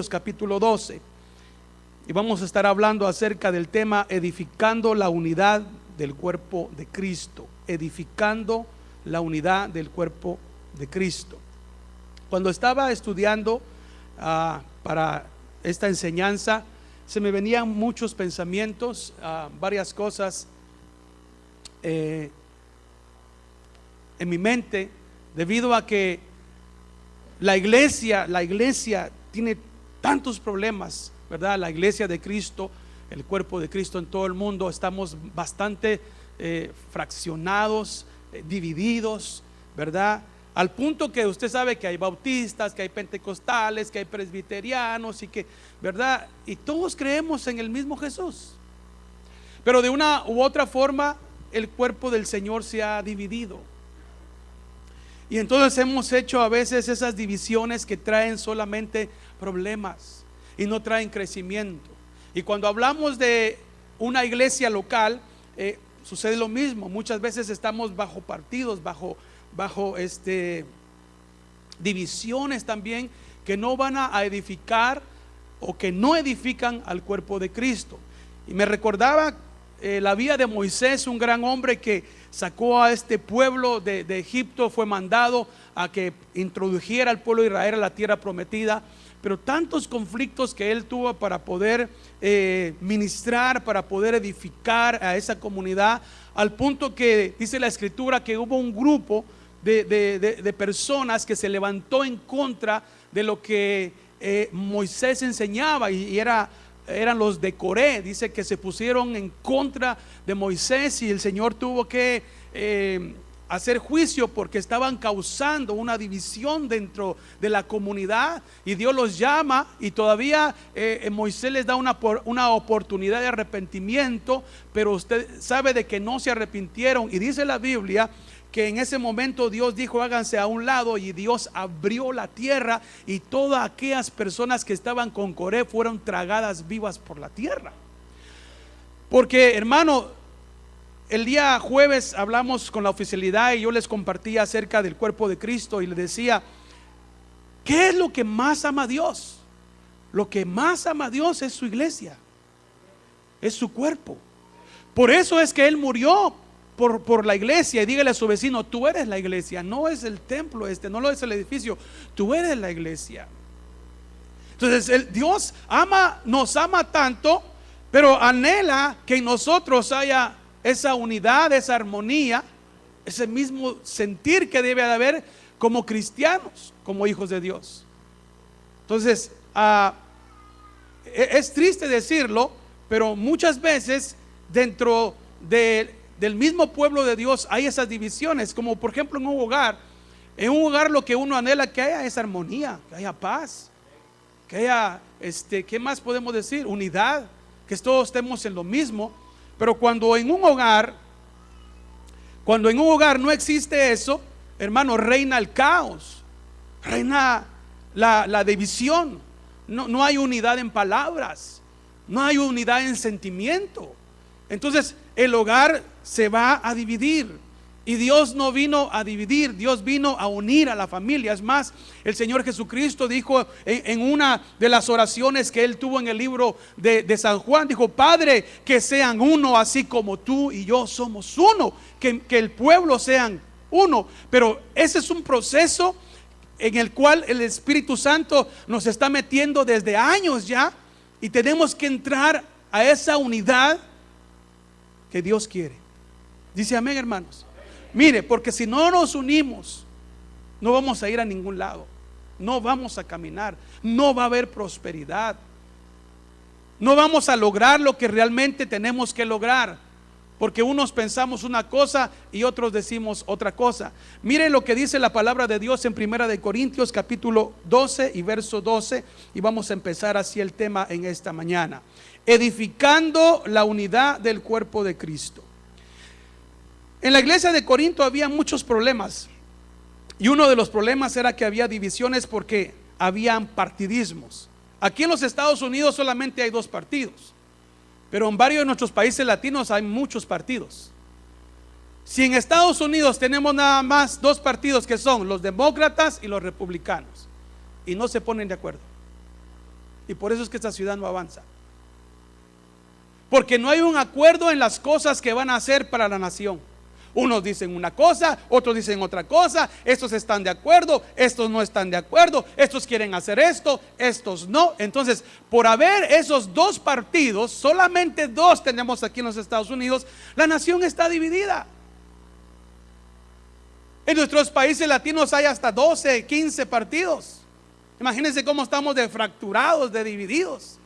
Capítulo 12, y vamos a estar hablando acerca del tema edificando la unidad del cuerpo de Cristo. Edificando la unidad del cuerpo de Cristo. Cuando estaba estudiando para esta enseñanza, se me venían muchos pensamientos, varias cosas en mi mente, debido a que la iglesia tiene tantos problemas, ¿verdad? La iglesia de Cristo, el cuerpo de Cristo en todo el mundo, estamos bastante fraccionados, divididos, ¿verdad? Al punto que usted sabe que hay bautistas, que hay pentecostales, que hay presbiterianos y que, ¿verdad? Y todos creemos en el mismo Jesús, pero de una u otra forma el cuerpo del Señor se ha dividido. Y entonces hemos hecho a veces esas divisiones que traen solamente problemas y no traen crecimiento. Y cuando hablamos de una iglesia local, sucede lo mismo. Muchas veces estamos bajo partidos, bajo divisiones también que no van a edificar o que no edifican al cuerpo de Cristo. Y me recordaba la vida de Moisés, un gran hombre que sacó a este pueblo de Egipto, fue mandado a que introdujera al pueblo de Israel a la tierra prometida, pero tantos conflictos que él tuvo para poder ministrar, para poder edificar a esa comunidad, al punto que dice la escritura que hubo un grupo de personas que se levantó en contra de lo que Moisés enseñaba, y eran los de Coré. Dice que se pusieron en contra de Moisés y el Señor tuvo que hacer juicio porque estaban causando una división dentro de la comunidad, y Dios los llama y todavía Moisés les da una oportunidad de arrepentimiento, pero usted sabe de que no se arrepintieron, y dice la Biblia que en ese momento Dios dijo: háganse a un lado, y Dios abrió la tierra y todas aquellas personas que estaban con Coré fueron tragadas vivas por la tierra. Porque, hermano, el día jueves hablamos con la oficialidad y yo les compartía acerca del cuerpo de Cristo y les decía: ¿qué es lo que más ama a Dios? Lo que más ama a Dios es su iglesia, es su cuerpo. Por eso es que Él murió por la iglesia. Y dígale a su vecino: tú eres la iglesia, no es el templo no lo es el edificio, tú eres la iglesia. Entonces Dios nos ama tanto, pero anhela que en nosotros haya esa unidad, esa armonía, ese mismo sentir que debe de haber como cristianos, como hijos de Dios. Entonces es triste decirlo, pero muchas veces dentro del mismo pueblo de Dios hay esas divisiones, como por ejemplo en un hogar lo que uno anhela que haya es armonía, que haya paz, que haya ¿qué más podemos decir? Unidad, que todos estemos en lo mismo. Pero cuando en un hogar no existe eso, hermano, reina el caos, reina la división. No hay unidad en palabras, no hay unidad en sentimiento. Entonces el hogar se va a dividir. Y Dios no vino a dividir, Dios vino a unir a la familia. Es más, el Señor Jesucristo dijo en una de las oraciones que Él tuvo en el libro de San Juan, dijo: Padre, que sean uno así como tú y yo somos uno, que el pueblo sean uno. Pero ese es un proceso en el cual el Espíritu Santo nos está metiendo desde años ya, y tenemos que entrar a esa unidad que Dios quiere. Dice amén, hermanos. Mire, porque si no nos unimos, no vamos a ir a ningún lado, no vamos a caminar, no va a haber prosperidad, no vamos a lograr lo que realmente tenemos que lograr, porque unos pensamos una cosa y otros decimos otra cosa. Mire lo que dice la palabra de Dios en Primera de Corintios capítulo 12 y verso 12, y vamos a empezar así el tema en esta mañana: edificando la unidad del cuerpo de Cristo. En la iglesia de Corinto había muchos problemas, y uno de los problemas era que había divisiones porque habían partidismos. Aquí en los Estados Unidos solamente hay 2 partidos, pero en varios de nuestros países latinos hay muchos partidos. Si en Estados Unidos tenemos nada más 2 partidos, que son los demócratas y los republicanos, y no se ponen de acuerdo. Y por eso es que esta ciudad no avanza. Porque no hay un acuerdo en las cosas que van a hacer para la nación. Unos dicen una cosa, otros dicen otra cosa. Estos están de acuerdo, estos no están de acuerdo. Estos quieren hacer esto, estos no. Entonces, por haber esos dos partidos, solamente dos tenemos aquí en los Estados Unidos, la nación está dividida. En nuestros países latinos hay hasta 12, 15 partidos. Imagínense cómo estamos de fracturados, de divididos.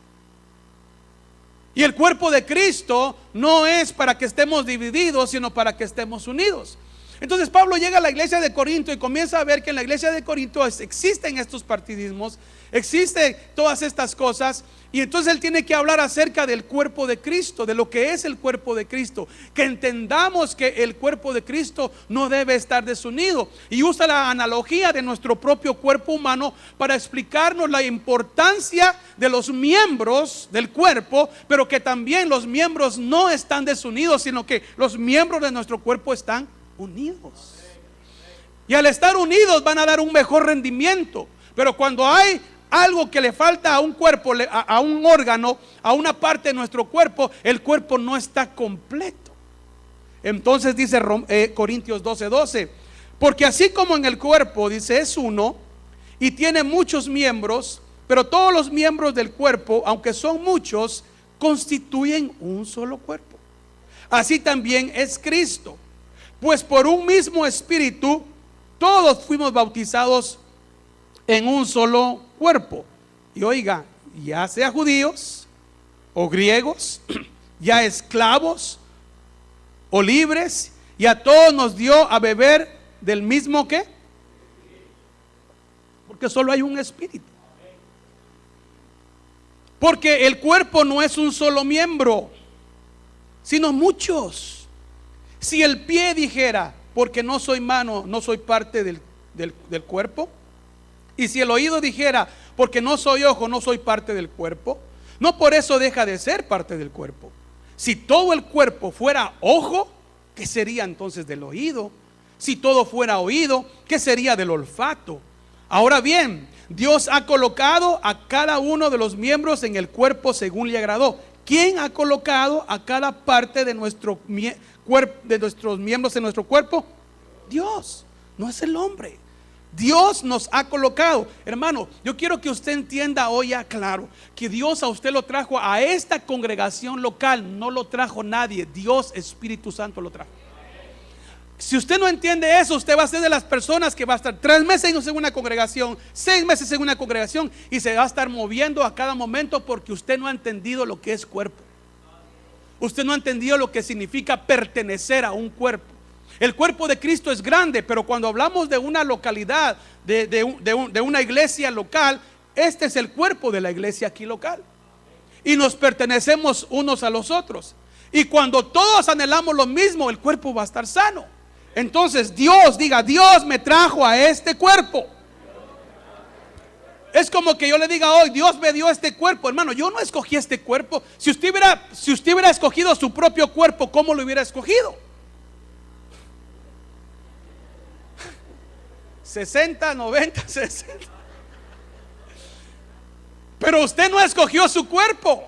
Y el cuerpo de Cristo no es para que estemos divididos, sino para que estemos unidos. Entonces Pablo llega a la iglesia de Corinto y comienza a ver que en la iglesia de Corinto existen estos partidismos, existen todas estas cosas. Y entonces él tiene que hablar acerca del cuerpo de Cristo, de lo que es el cuerpo de Cristo, que entendamos que el cuerpo de Cristo no debe estar desunido. Y usa la analogía de nuestro propio cuerpo humano para explicarnos la importancia de los miembros del cuerpo, pero que también los miembros no están desunidos, sino que los miembros de nuestro cuerpo están unidos. Y al estar unidos van a dar un mejor rendimiento. Pero cuando hay algo que le falta a un cuerpo, a un órgano, a una parte de nuestro cuerpo, el cuerpo no está completo. Entonces dice Corintios 12:12, porque así como en el cuerpo, dice, es uno y tiene muchos miembros, pero todos los miembros del cuerpo, aunque son muchos, constituyen un solo cuerpo. Así también es Cristo, pues por un mismo espíritu todos fuimos bautizados en un solo cuerpo. Y oiga, ya sea judíos o griegos, ya esclavos o libres, y a todos nos dio a beber del mismo ¿qué? Porque solo hay un espíritu. Porque el cuerpo no es un solo miembro, sino muchos. Si el pie dijera, porque no soy mano, no soy parte del cuerpo, y si el oído dijera, porque no soy ojo, no soy parte del cuerpo, no por eso deja de ser parte del cuerpo. Si todo el cuerpo fuera ojo, ¿qué sería entonces del oído? Si todo fuera oído, ¿qué sería del olfato? Ahora bien, Dios ha colocado a cada uno de los miembros en el cuerpo según le agradó. ¿Quién ha colocado a cada parte de nuestros miembros en nuestro cuerpo? Dios, no es el hombre. Dios nos ha colocado. Hermano, yo quiero que usted entienda hoy ya claro que Dios a usted lo trajo a esta congregación local. No lo trajo nadie, Dios Espíritu Santo lo trajo. Si usted no entiende eso, usted va a ser de las personas que va a estar 3 meses en una congregación, 6 meses en una congregación, y se va a estar moviendo a cada momento porque usted no ha entendido lo que es cuerpo. Usted no ha entendido lo que significa pertenecer a un cuerpo. El cuerpo de Cristo es grande, pero cuando hablamos de una localidad, de una iglesia local, este es el cuerpo de la iglesia aquí local. Y nos pertenecemos unos a los otros. Y cuando todos anhelamos lo mismo, el cuerpo va a estar sano. Entonces Dios, diga, Dios me trajo a este cuerpo. Es como que yo le diga hoy, Dios me dio este cuerpo. Hermano, yo no escogí este cuerpo. Si usted hubiera escogido su propio cuerpo, ¿cómo lo hubiera escogido? 60, 90, 60. Pero usted no escogió su cuerpo.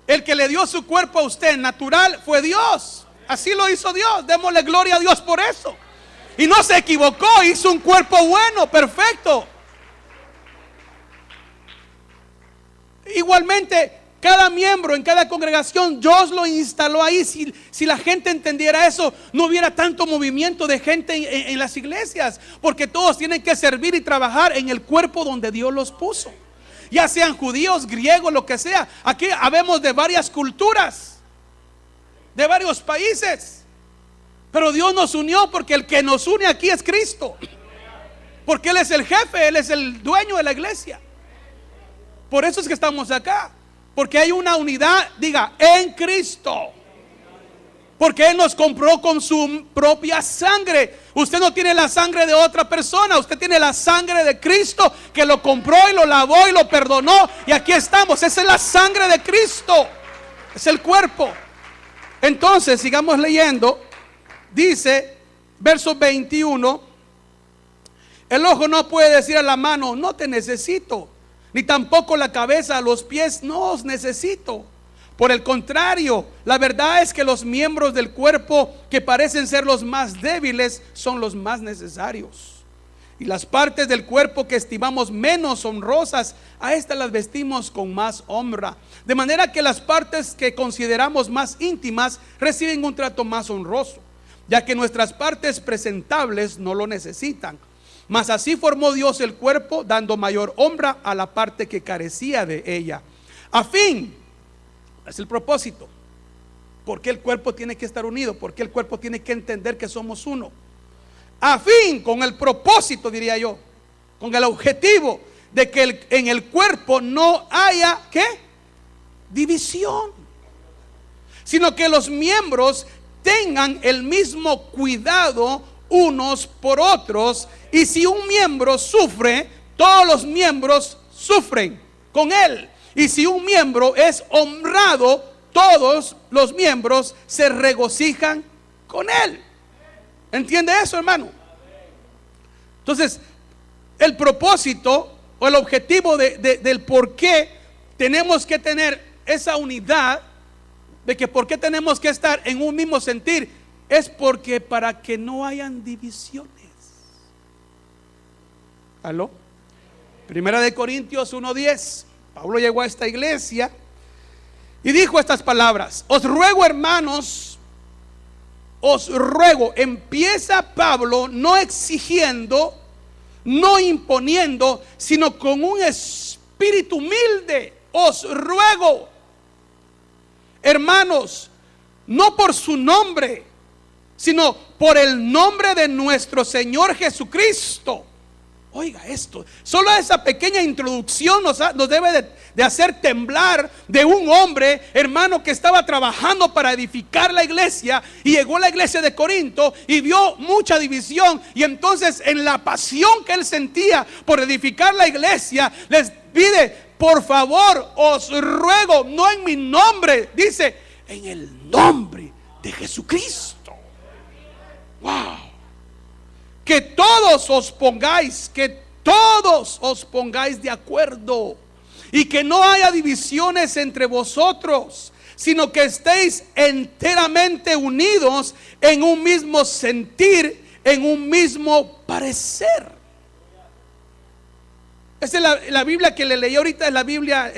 El que le dio su cuerpo a usted natural fue Dios. Así lo hizo Dios. Démosle gloria a Dios por eso. Y no se equivocó, hizo un cuerpo bueno, perfecto. Igualmente, cada miembro en cada congregación, Dios lo instaló ahí. Si la gente entendiera eso, no hubiera tanto movimiento de gente en las iglesias, porque todos tienen que servir y trabajar en el cuerpo donde Dios los puso. Ya sean judíos, griegos, lo que sea. Aquí habemos de varias culturas, de varios países, pero Dios nos unió porque el que nos une aquí es Cristo, porque Él es el jefe, Él es el dueño de la iglesia. Por eso es que estamos acá, porque hay una unidad, diga, en Cristo. Porque Él nos compró con su propia sangre. Usted no tiene la sangre de otra persona, usted tiene la sangre de Cristo, que lo compró y lo lavó y lo perdonó. Y aquí estamos, esa es la sangre de Cristo, es el cuerpo. Entonces sigamos leyendo. Dice verso 21: el ojo no puede decir a la mano, no te necesito, ni tampoco la cabeza, los pies no os necesito. Por el contrario, la verdad es que los miembros del cuerpo que parecen ser los más débiles son los más necesarios. Y las partes del cuerpo que estimamos menos honrosas, a estas las vestimos con más honra. De manera que las partes que consideramos más íntimas reciben un trato más honroso, ya que nuestras partes presentables no lo necesitan. Mas así formó Dios el cuerpo, dando mayor honra a la parte que carecía de ella. A fin, es el propósito. ¿Por qué el cuerpo tiene que estar unido? ¿Por qué el cuerpo tiene que entender que somos uno? A fin, con el propósito, diría yo, con el objetivo de que en el cuerpo no haya, ¿qué? División, sino que los miembros tengan el mismo cuidado unos por otros. Y si un miembro sufre, todos los miembros sufren con él. Y si un miembro es honrado, todos los miembros se regocijan con él. ¿Entiende eso, hermano? Entonces, el propósito o el objetivo del por qué tenemos que tener esa unidad, de que por qué tenemos que estar en un mismo sentir, es porque para que no hayan divisiones. ¿Aló? Primera de Corintios 1:10. Pablo llegó a esta iglesia y dijo estas palabras: os ruego, hermanos, os ruego. Empieza Pablo no exigiendo, no imponiendo, sino con un espíritu humilde. Os ruego, hermanos, no por su nombre, sino por el nombre de nuestro Señor Jesucristo. Oiga esto, solo esa pequeña introducción nos debe de hacer temblar de un hombre, hermano, que estaba trabajando para edificar la iglesia, y llegó a la iglesia de Corinto y vio mucha división, y entonces en la pasión que él sentía por edificar la iglesia, les pide: por favor, os ruego, no en mi nombre, dice, en el nombre de Jesucristo. Wow. Que todos os pongáis de acuerdo, y que no haya divisiones entre vosotros, sino que estéis enteramente unidos en un mismo sentir, en un mismo parecer. Esta es la Biblia que le leí ahorita, es la Biblia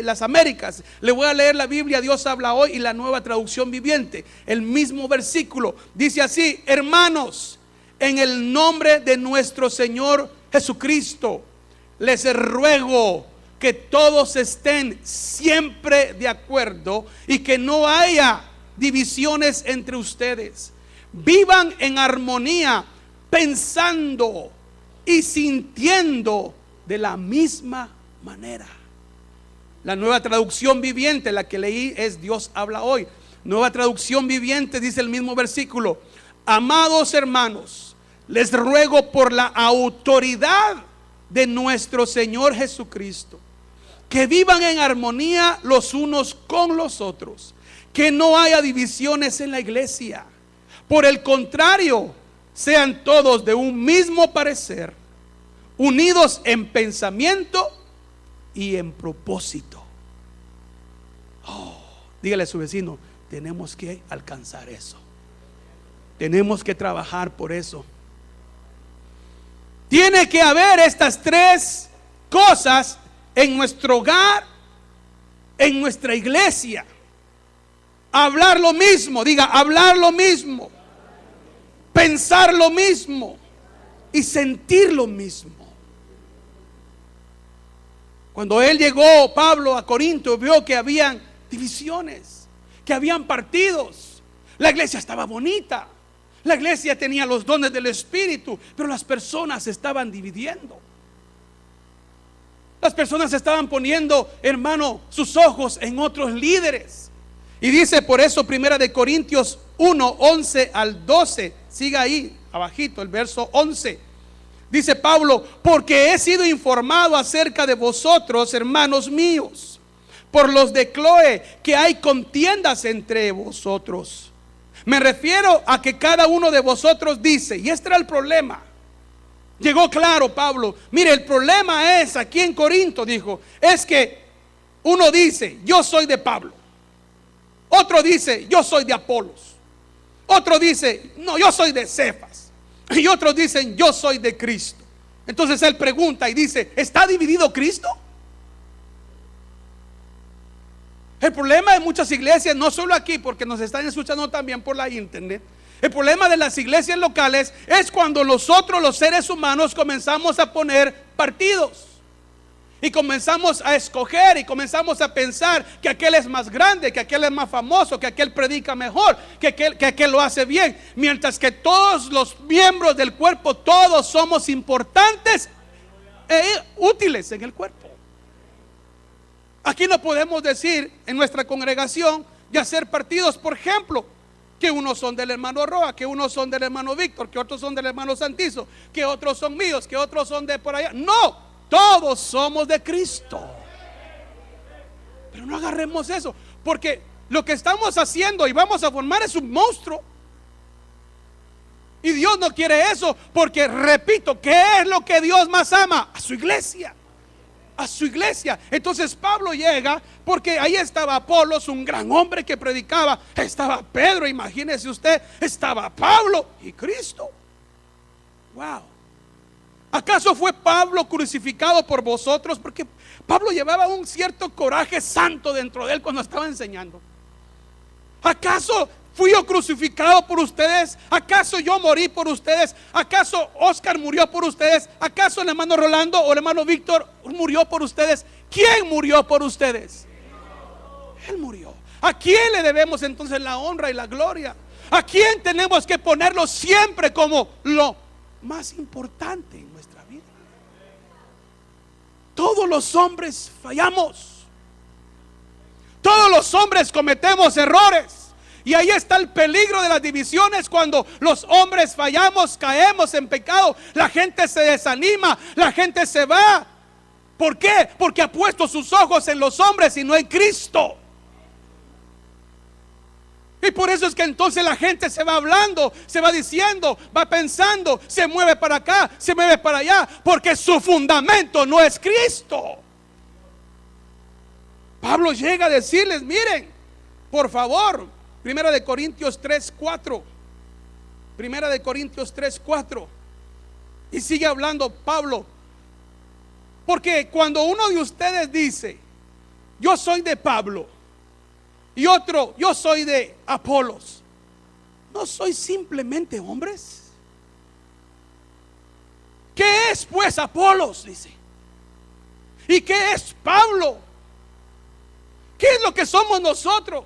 Las Américas. Le voy a leer la Biblia Dios habla hoy y la Nueva Traducción Viviente. El mismo versículo dice así: hermanos, en el nombre de nuestro Señor Jesucristo, les ruego que todos estén siempre de acuerdo y que no haya divisiones entre ustedes. Vivan en armonía, pensando y sintiendo de la misma manera. La Nueva Traducción Viviente, la que leí, es Dios habla hoy. Nueva Traducción Viviente dice el mismo versículo: amados hermanos, les ruego por la autoridad de nuestro Señor Jesucristo, que vivan en armonía los unos con los otros, que no haya divisiones en la iglesia. Por el contrario, sean todos de un mismo parecer, unidos en pensamiento y en propósito. Dígale a su vecino: tenemos que alcanzar eso. Tenemos que trabajar por eso. Tiene que haber estas tres cosas en nuestro hogar, en nuestra iglesia. Hablar lo mismo, diga, hablar lo mismo, pensar lo mismo y sentir lo mismo. Cuando él llegó, Pablo, a Corinto, vio que habían divisiones, que habían partidos. La iglesia estaba bonita, la iglesia tenía los dones del Espíritu, pero las personas se estaban dividiendo. Las personas estaban poniendo, hermano, sus ojos en otros líderes. Y dice por eso, Primera de Corintios 1, 11 al 12, siga ahí abajito el verso 11. Dice Pablo: porque he sido informado acerca de vosotros, hermanos míos, por los de Cloé, que hay contiendas entre vosotros. Me refiero a que cada uno de vosotros dice, y este era el problema, Llegó claro Pablo. Mire, el problema es aquí en Corinto, dijo, es que uno dice, yo soy de Pablo. Otro dice, yo soy de Apolos. Otro dice, no, yo soy de Cefas. Y otros dicen, yo soy de Cristo. Entonces él pregunta y dice, ¿está dividido Cristo? El problema de muchas iglesias, no solo aquí, porque nos están escuchando también por la internet. El problema de las iglesias locales es cuando nosotros, los seres humanos, comenzamos a poner partidos. Y comenzamos a escoger y comenzamos a pensar que aquel es más grande, que aquel es más famoso, que aquel predica mejor, que aquel lo hace bien. Mientras que todos los miembros del cuerpo, todos somos importantes e útiles en el cuerpo. Aquí no podemos decir en nuestra congregación de hacer partidos, por ejemplo, que unos son del hermano Roa, que unos son del hermano Víctor, que otros son del hermano Santizo, que otros son míos, que otros son de por allá. No, todos somos de Cristo. Pero no agarremos eso, porque lo que estamos haciendo y vamos a formar es un monstruo. Y Dios no quiere eso, porque repito, ¿qué es lo que Dios más ama? A su iglesia. A su iglesia. Entonces Pablo llega porque ahí estaba Apolos, un gran hombre que predicaba. Estaba Pedro, imagínese usted. Estaba Pablo y Cristo. Wow. ¿Acaso fue Pablo crucificado por vosotros? Porque Pablo llevaba un cierto coraje santo dentro de él cuando estaba enseñando. ¿Acaso fui yo crucificado por ustedes? ¿Acaso yo morí por ustedes? ¿Acaso Oscar murió por ustedes? ¿Acaso el hermano Rolando o el hermano Víctor murió por ustedes? ¿Quién murió por ustedes? Él murió. ¿A quién le debemos entonces la honra y la gloria? ¿A quién tenemos que ponerlo siempre como lo más importante en nuestra vida? Todos los hombres fallamos. Todos los hombres cometemos errores. Y ahí está el peligro de las divisiones. Cuando los hombres fallamos, caemos en pecado, la gente se desanima, la gente se va. ¿Por qué? Porque ha puesto sus ojos en los hombres y no en Cristo. Y por eso es que entonces la gente se va hablando, se va diciendo, va pensando, se mueve para acá, se mueve para allá, porque su fundamento no es Cristo. Pablo llega a decirles, miren, por favor, Primera de Corintios 3:4. Primera de Corintios 3:4. Y sigue hablando Pablo. Porque cuando uno de ustedes dice, yo soy de Pablo, y otro, yo soy de Apolos, ¿no sois simplemente hombres? ¿Qué es pues Apolos? Dice. ¿Y qué es Pablo? ¿Qué es lo que somos nosotros?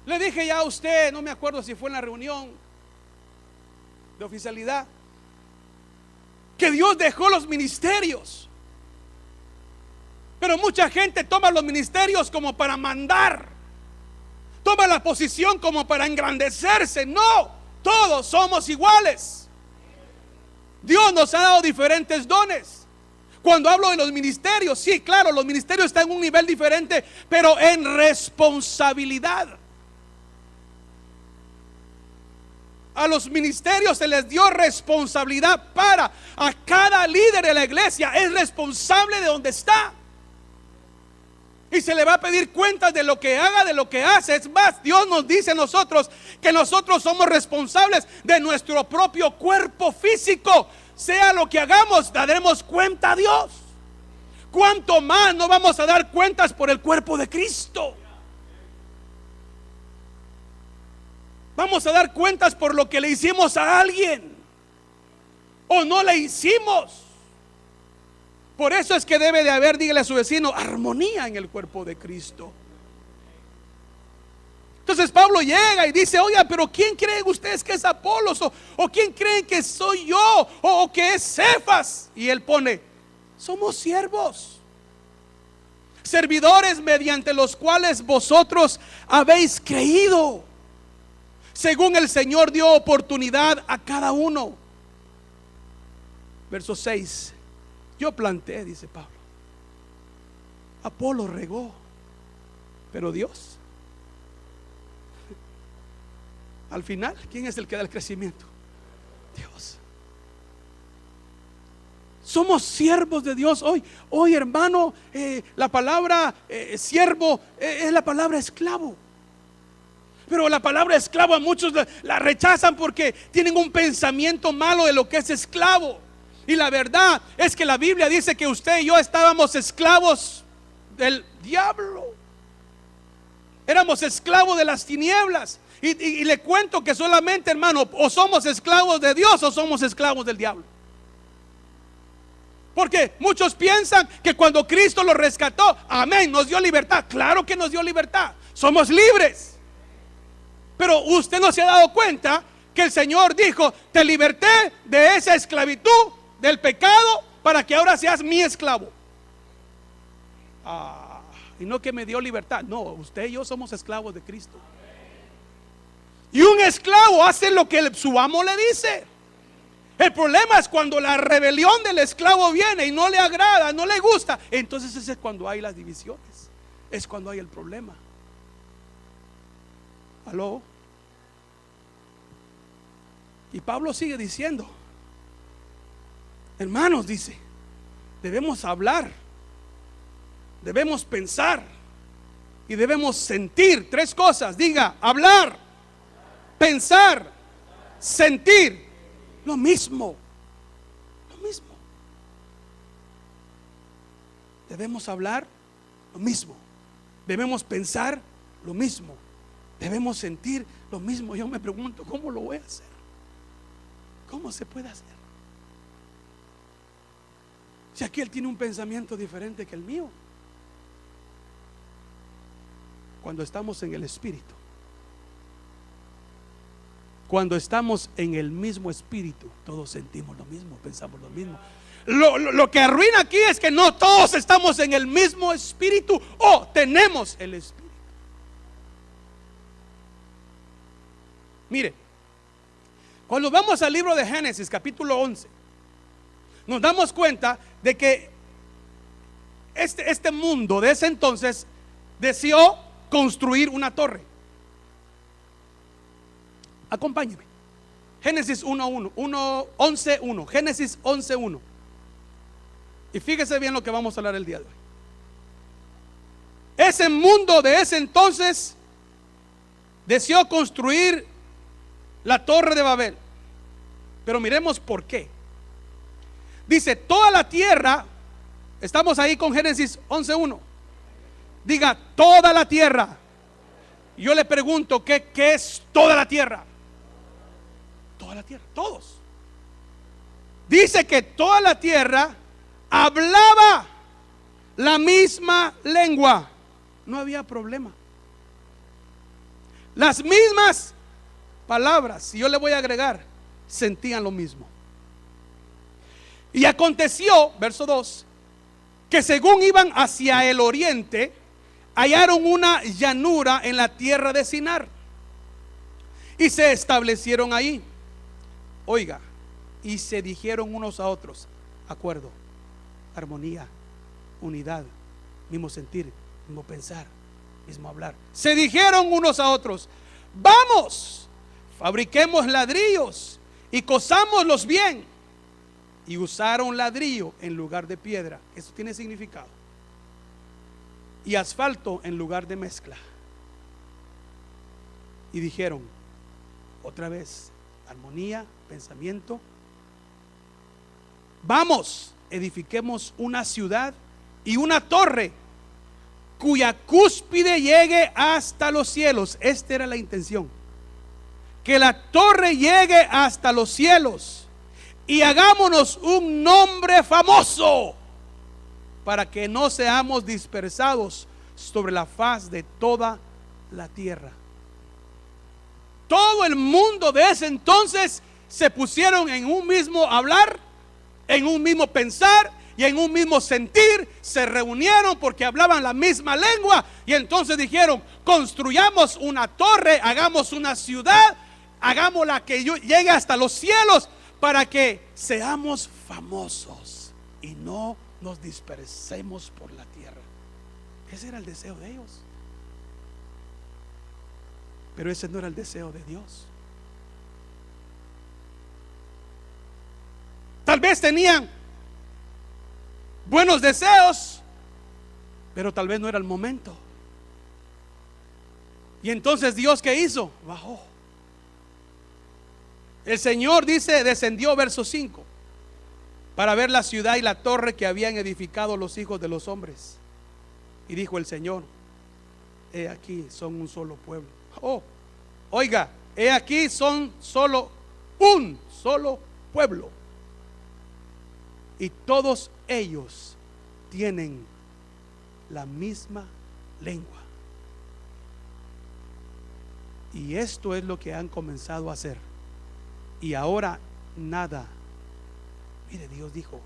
Le dije ya a usted, no me acuerdo si fue en la reunión de oficialidad, que Dios dejó los ministerios. Pero mucha gente toma los ministerios como para mandar, toma la posición como para engrandecerse. No, todos somos iguales. Dios nos ha dado diferentes dones. Cuando hablo de los ministerios, sí, claro, los ministerios están en un nivel diferente, pero en responsabilidad. A los ministerios se les dio responsabilidad a cada líder de la iglesia es responsable de donde está. Y se le va a pedir cuentas de lo que haga, de lo que hace. Es más, Dios nos dice a nosotros que nosotros somos responsables de nuestro propio cuerpo físico. Sea lo que hagamos, daremos cuenta a Dios. ¿Cuánto más no vamos a dar cuentas por el cuerpo de Cristo? Vamos a dar cuentas por lo que le hicimos a alguien o no le hicimos. Por eso es que debe de haber, dígale a su vecino, armonía en el cuerpo de Cristo. Entonces Pablo llega y dice, oiga, pero ¿quién creen ustedes que es Apolos? ¿O quién creen que soy yo? ¿O que es Cefas? Y él pone, somos siervos, servidores mediante los cuales vosotros habéis creído, según el Señor dio oportunidad a cada uno. Verso 6. Yo planté, dice Pablo, Apolo regó, pero Dios, al final, ¿quién es el que da el crecimiento? Dios. Somos siervos de Dios hoy hermano. La palabra siervo es la palabra esclavo. Pero la palabra esclavo a muchos la rechazan porque tienen un pensamiento malo de lo que es esclavo. Y la verdad es que la Biblia dice que usted y yo estábamos esclavos del diablo. Éramos esclavos de las tinieblas. Y le cuento que solamente, hermano, o somos esclavos de Dios o somos esclavos del diablo. Porque muchos piensan que cuando Cristo los rescató, amén, nos dio libertad. Claro que nos dio libertad, somos libres. Pero usted no se ha dado cuenta que el Señor dijo: te liberté de esa esclavitud, del pecado, para que ahora seas mi esclavo. Y no que me dio libertad. No, usted y yo somos esclavos de Cristo. Y un esclavo hace lo que su amo le dice. El problema es cuando la rebelión del esclavo viene y no le agrada, no le gusta. Entonces ese es cuando hay las divisiones, es cuando hay el problema. ¿Aló? Y Pablo sigue diciendo, hermanos, dice, debemos hablar, debemos pensar y debemos sentir. Tres cosas, diga: hablar, pensar, sentir. Lo mismo, lo mismo. Debemos hablar lo mismo, debemos pensar lo mismo, debemos sentir lo mismo. Yo me pregunto, ¿cómo lo voy a hacer? ¿Cómo se puede hacer? Si aquí él tiene un pensamiento diferente que el mío. Cuando estamos en el Espíritu, cuando estamos en el mismo Espíritu, todos sentimos lo mismo, pensamos lo mismo. Lo que arruina aquí es que no todos estamos en el mismo Espíritu o tenemos el Espíritu. Mire, cuando vamos al libro de Génesis capítulo 11, nos damos cuenta de que este mundo de ese entonces deseó construir una torre. Acompáñeme. Génesis 11:1. Génesis 11:1. Y fíjese bien lo que vamos a hablar el día de hoy. Ese mundo de ese entonces deseó construir la torre de Babel. Pero miremos por qué. Dice: toda la tierra. Estamos ahí con Génesis 11:1. Diga: toda la tierra. Yo le pregunto, ¿qué es toda la tierra? Toda la tierra, todos. Dice que toda la tierra hablaba la misma lengua. No había problema. Las mismas palabras, y yo le voy a agregar, sentían lo mismo. Y aconteció, verso 2, que según iban hacia el oriente, hallaron una llanura en la tierra de Sinar y se establecieron ahí. Oiga, y se dijeron unos a otros: acuerdo, armonía, unidad, mismo sentir, mismo pensar, mismo hablar. Se dijeron unos a otros: vamos, fabriquemos ladrillos y cosámoslos bien. Y usaron ladrillo en lugar de piedra. Eso tiene significado. Y asfalto en lugar de mezcla. Y dijeron, otra vez, armonía, pensamiento: vamos, edifiquemos una ciudad y una torre cuya cúspide llegue hasta los cielos. Esta era la intención: que la torre llegue hasta los cielos, y hagámonos un nombre famoso, para que no seamos dispersados sobre la faz de toda la tierra. Todo el mundo de ese entonces se pusieron en un mismo hablar, en un mismo pensar y en un mismo sentir. Se reunieron porque hablaban la misma lengua y entonces dijeron: construyamos una torre, hagamos una ciudad, hagámosla que llegue hasta los cielos, para que seamos famosos y no nos dispersemos por la tierra. Ese era el deseo de ellos. Pero ese no era el deseo de Dios. Tal vez tenían buenos deseos, pero tal vez no era el momento. Y entonces Dios, ¿qué hizo? Bajó. El Señor, dice, descendió, verso 5, para ver la ciudad y la torre que habían edificado los hijos de los hombres. Y dijo el Señor: he aquí, son un solo pueblo. Oh, oiga, he aquí, son un solo pueblo, y todos ellos tienen la misma lengua. Y esto es lo que han comenzado a hacer. Y ahora nada, mire, Dios dijo,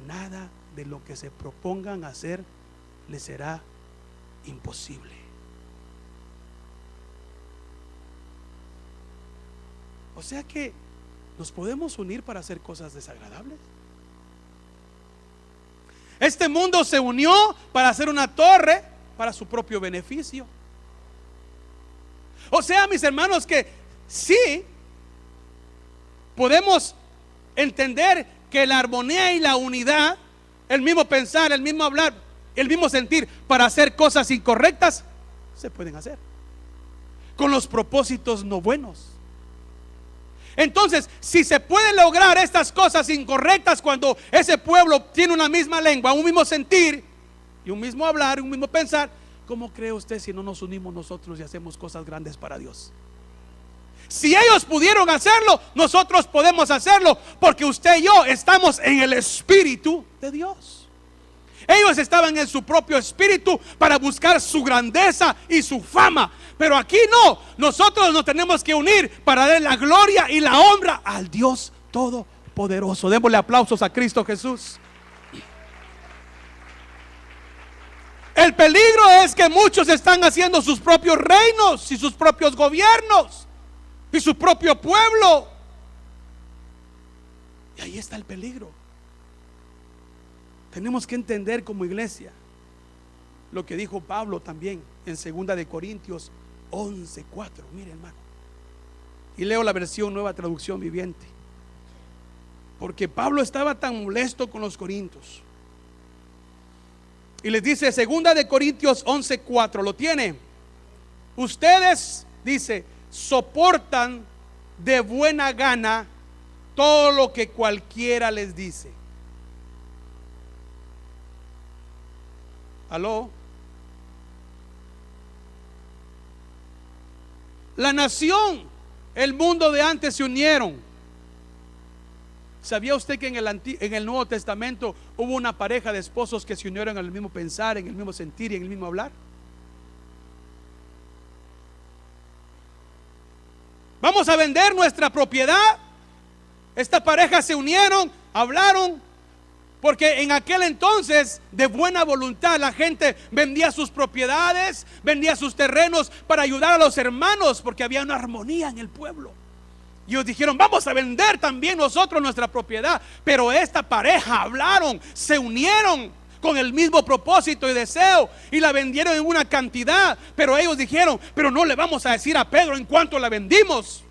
nada de lo que se propongan hacer les será imposible. O sea que nos podemos unir para hacer cosas desagradables. Este mundo se unió para hacer una torre para su propio beneficio. O sea, mis hermanos, que sí podemos entender que la armonía y la unidad, el mismo pensar, el mismo hablar, el mismo sentir para hacer cosas incorrectas, se pueden hacer con los propósitos no buenos. Entonces, si se pueden lograr estas cosas incorrectas cuando ese pueblo tiene una misma lengua, un mismo sentir y un mismo hablar, un mismo pensar, ¿cómo cree usted si no nos unimos nosotros y hacemos cosas grandes para Dios? Si ellos pudieron hacerlo, nosotros podemos hacerlo, porque usted y yo estamos en el Espíritu de Dios. Ellos estaban en su propio espíritu para buscar su grandeza y su fama, pero aquí no. Nosotros nos tenemos que unir para dar la gloria y la honra al Dios Todopoderoso. Démosle aplausos a Cristo Jesús. El peligro es que muchos están haciendo sus propios reinos y sus propios gobiernos y su propio pueblo, y ahí está el peligro. Tenemos que entender como iglesia lo que dijo Pablo también en 2 de Corintios 11:4. Mire, hermano, y leo la versión Nueva Traducción Viviente, porque Pablo estaba tan molesto con los corintios. Y les dice 2 de Corintios 11:4, ¿lo tiene? Ustedes, dice, soportan de buena gana todo lo que cualquiera les dice. ¿Aló? La nación, el mundo de antes se unieron. ¿Sabía usted que en el Nuevo Testamento hubo una pareja de esposos que se unieron en el mismo pensar, en el mismo sentir y en el mismo hablar? Vamos a vender nuestra propiedad. Esta pareja se unieron, hablaron, porque en aquel entonces de buena voluntad la gente vendía sus propiedades, vendía sus terrenos para ayudar a los hermanos, porque había una armonía en el pueblo. Y ellos dijeron, vamos a vender también nosotros nuestra propiedad. Pero esta pareja hablaron, se unieron con el mismo propósito y deseo, y la vendieron en una cantidad. Pero ellos dijeron, pero no le vamos a decir a Pedro en cuánto la vendimos.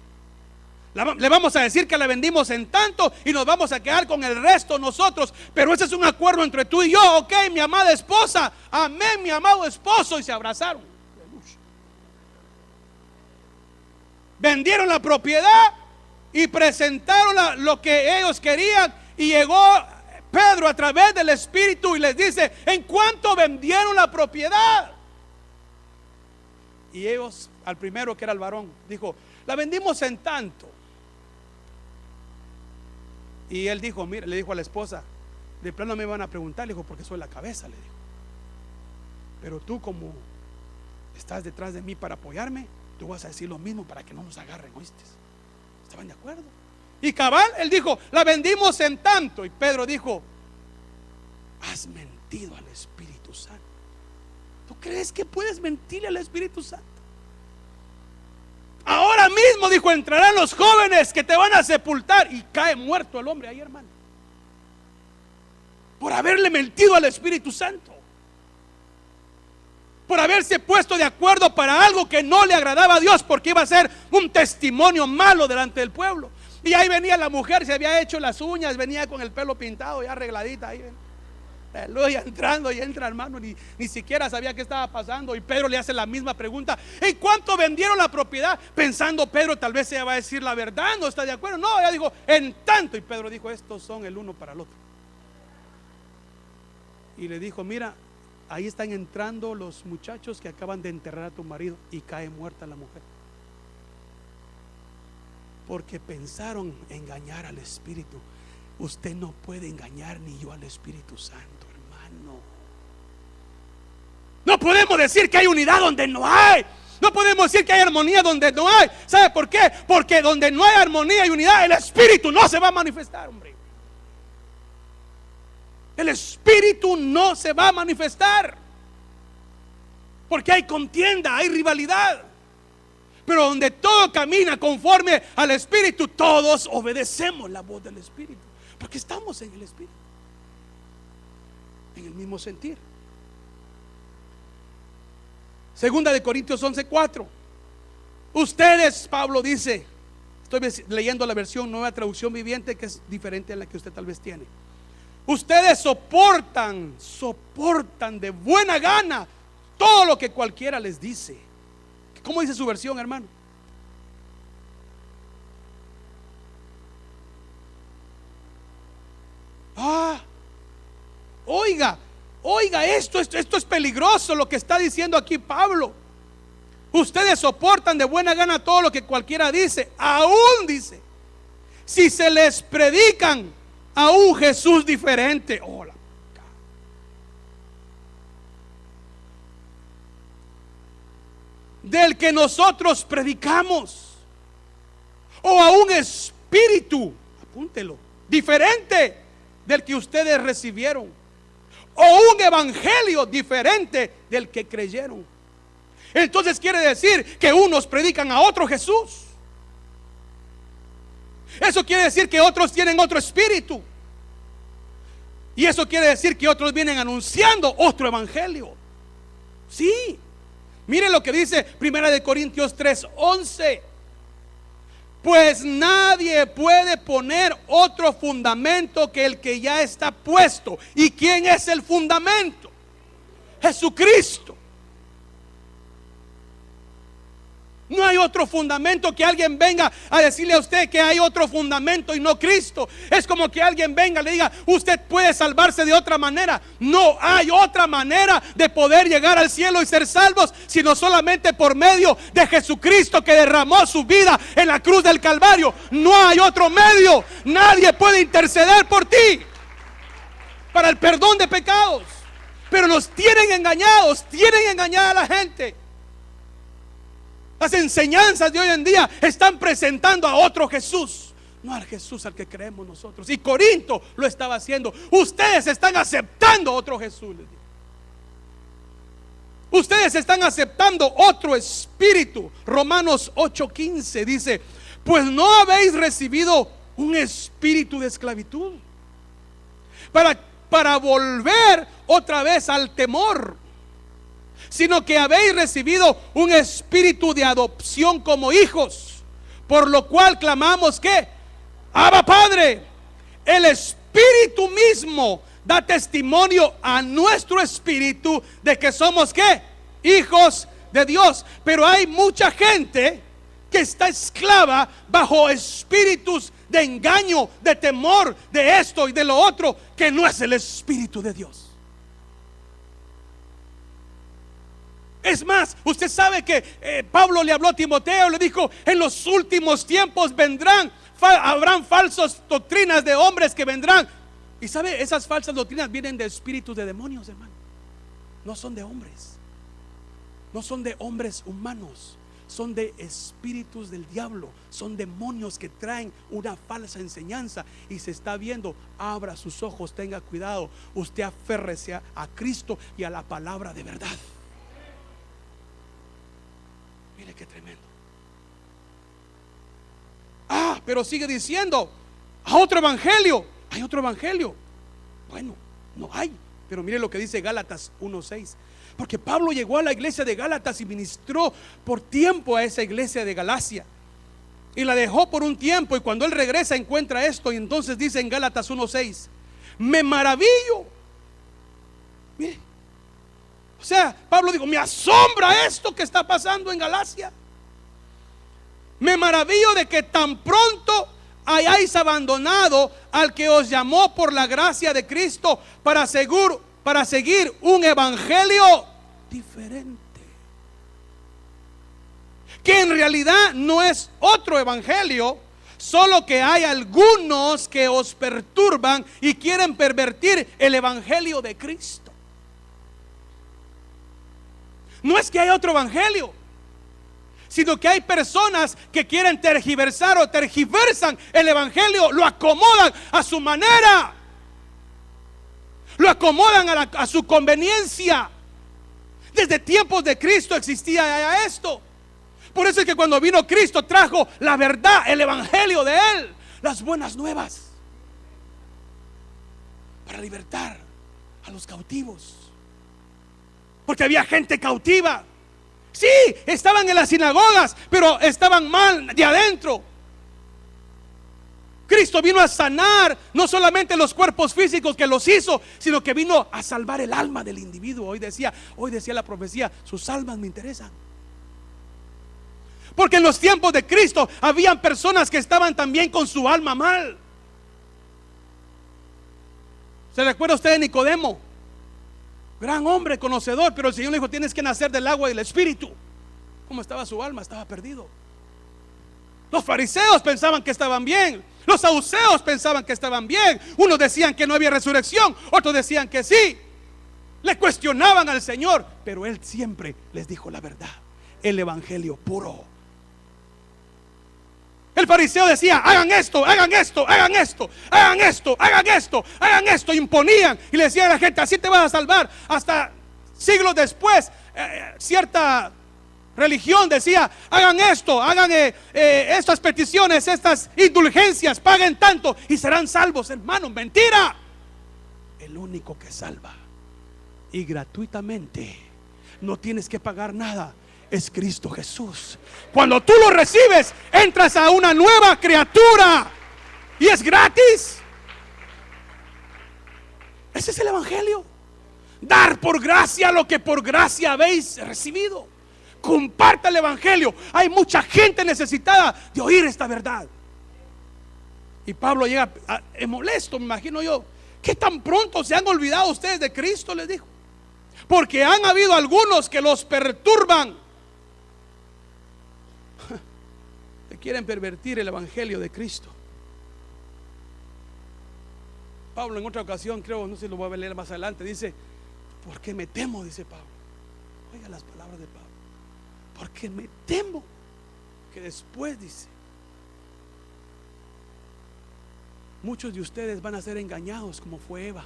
Le vamos a decir que la vendimos en tanto y nos vamos a quedar con el resto nosotros. Pero ese es un acuerdo entre tú y yo. Ok, mi amada esposa, amén, mi amado esposo. Y se abrazaron. Vendieron la propiedad y presentaron lo que ellos querían. Y llegó Pedro a través del Espíritu y les dice, ¿en cuánto vendieron la propiedad? Y ellos, al primero que era el varón, dijo, la vendimos en tanto. Y él dijo, mira, le dijo a la esposa, de plano me van a preguntar, le dijo, porque soy la cabeza, le dijo. Pero tú, como estás detrás de mí para apoyarme, tú vas a decir lo mismo para que no nos agarren, ¿oíste? ¿Estaban de acuerdo? Y cabal, él dijo, la vendimos en tanto. Y Pedro dijo, has mentido al Espíritu Santo. ¿Tú crees que puedes mentirle al Espíritu Santo? Ahora mismo, dijo, entrarán los jóvenes que te van a sepultar. Y cae muerto el hombre ahí, hermano, por haberle mentido al Espíritu Santo, por haberse puesto de acuerdo para algo que no le agradaba a Dios, porque iba a ser un testimonio malo delante del pueblo. Y ahí venía la mujer, se había hecho las uñas, venía con el pelo pintado, ya arregladita ahí. Aleluya, entrando y entra, hermano, ni siquiera sabía qué estaba pasando. Y Pedro le hace la misma pregunta: ¿en cuánto vendieron la propiedad? Pensando Pedro, tal vez ella va a decir la verdad, no está de acuerdo. No, ella dijo, en tanto. Y Pedro dijo, estos son el uno para el otro. Y le dijo, mira, ahí están entrando los muchachos que acaban de enterrar a tu marido. Y cae muerta la mujer, porque pensaron engañar al Espíritu. Usted no puede engañar, ni yo, al Espíritu Santo, hermano. No podemos decir que hay unidad donde no hay. No podemos decir que hay armonía donde no hay. ¿Sabe por qué? Porque donde no hay armonía y unidad, el Espíritu no se va a manifestar, hombre. El Espíritu no se va a manifestar, porque hay contienda, hay rivalidad. Pero donde todo camina conforme al Espíritu, todos obedecemos la voz del Espíritu, porque estamos en el Espíritu, en el mismo sentir. Segunda de Corintios 11:4. Ustedes, Pablo dice, estoy leyendo la versión Nueva Traducción Viviente, que es diferente a la que usted tal vez tiene. Ustedes soportan de buena gana todo lo que cualquiera les dice. ¿Cómo dice su versión, hermano? Oiga, esto es peligroso lo que está diciendo aquí Pablo. Ustedes soportan de buena gana todo lo que cualquiera dice. Aún dice, si se les predican a un Jesús diferente, del que nosotros predicamos, o a un espíritu, apúntelo, diferente del que ustedes recibieron, o un evangelio diferente del que creyeron. Entonces quiere decir que unos predican a otro Jesús. Eso quiere decir que otros tienen otro espíritu. Y eso quiere decir que otros vienen anunciando otro evangelio. Sí. Miren lo que dice 1 Corintios 3:11. Pues nadie puede poner otro fundamento que el que ya está puesto. ¿Y quién es el fundamento? Jesucristo. No hay otro fundamento que alguien venga a decirle a usted que hay otro fundamento y no Cristo. Es como que alguien venga y le diga, usted puede salvarse de otra manera. No hay otra manera de poder llegar al cielo y ser salvos, sino solamente por medio de Jesucristo, que derramó su vida en la cruz del Calvario. No hay otro medio. Nadie puede interceder por ti para el perdón de pecados. Pero nos tienen engañados, tienen engañada a la gente. Las enseñanzas de hoy en día están presentando a otro Jesús, no al Jesús al que creemos nosotros. Y Corinto lo estaba haciendo. Ustedes están aceptando otro Jesús. Ustedes están aceptando otro espíritu. Romanos 8:15 dice, pues no habéis recibido un espíritu de esclavitud para volver otra vez al temor, sino que habéis recibido un espíritu de adopción como hijos, por lo cual clamamos que Abba Padre. El Espíritu mismo da testimonio a nuestro espíritu de que somos ¿qué? Hijos de Dios. Pero hay mucha gente que está esclava bajo espíritus de engaño, de temor, de esto y de lo otro, que no es el Espíritu de Dios. Es más, usted sabe que Pablo le habló a Timoteo, le dijo, en los últimos tiempos habrán falsas doctrinas de hombres que vendrán. Y sabe, esas falsas doctrinas vienen de espíritus de demonios, hermano. No son de hombres, no son de hombres humanos, son de espíritus del diablo. Son demonios que traen una falsa enseñanza. Y se está viendo, abra sus ojos, tenga cuidado. Usted aférrese a Cristo y a la palabra de verdad. Mire qué tremendo. Pero sigue diciendo, a otro evangelio. ¿Hay otro evangelio? Bueno, no hay. Pero mire lo que dice Gálatas 1:6. Porque Pablo llegó a la iglesia de Gálatas y ministró por tiempo a esa iglesia de Galacia. y la dejó por un tiempo, y cuando él regresa encuentra esto, y entonces dice en Gálatas 1:6, me maravillo. Mire, o sea, Pablo dijo, me asombra esto que está pasando en Galacia. Me maravillo de que tan pronto hayáis abandonado al que os llamó por la gracia de Cristo para seguir un evangelio diferente, que en realidad no es otro evangelio, solo que hay algunos que os perturban y quieren pervertir el evangelio de Cristo. No es que hay otro evangelio, sino que hay personas que quieren tergiversar o tergiversan el evangelio, lo acomodan a su manera, lo acomodan a su conveniencia. Desde tiempos de Cristo existía ya esto. Por eso es que cuando vino Cristo trajo la verdad, el evangelio de Él, las buenas nuevas, para libertar a los cautivos. Porque había gente cautiva. Sí, estaban en las sinagogas, pero estaban mal de adentro. Cristo vino a sanar no solamente los cuerpos físicos que los hizo, sino que vino a salvar el alma del individuo. Hoy decía la profecía, sus almas me interesan. Porque en los tiempos de Cristo habían personas que estaban también con su alma mal. ¿Se recuerda usted de Nicodemo? Gran hombre, conocedor, pero el Señor le dijo, tienes que nacer del agua y del espíritu. ¿Cómo estaba su alma? Estaba perdido. Los fariseos pensaban que estaban bien, los saduceos pensaban que estaban bien. Unos decían que no había resurrección, otros decían que sí. Le cuestionaban al Señor, pero Él siempre les dijo la verdad, el evangelio puro. El fariseo decía, hagan esto, hagan esto, hagan esto, hagan esto, hagan esto, hagan esto. Imponían y le decían a la gente, así te vas a salvar. Hasta siglos después, cierta religión decía, hagan esto, hagan estas peticiones, estas indulgencias, paguen tanto y serán salvos. Hermano, mentira. El único que salva y gratuitamente, no tienes que pagar nada, es Cristo Jesús. Cuando tú lo recibes, entras a una nueva criatura y es gratis. Ese es el evangelio. Dar por gracia lo que por gracia habéis recibido. Comparta el evangelio. Hay mucha gente necesitada de oír esta verdad. Y Pablo llega molesto, me imagino yo. ¿Qué tan pronto se han olvidado ustedes de Cristo? Les dijo. Porque han habido algunos que los perturban, que quieren pervertir el evangelio de Cristo. Pablo en otra ocasión, creo, no sé si lo voy a leer más adelante, dice, porque me temo, dice Pablo. Oiga las palabras de Pablo. Porque me temo que después, dice, muchos de ustedes van a ser engañados como fue Eva.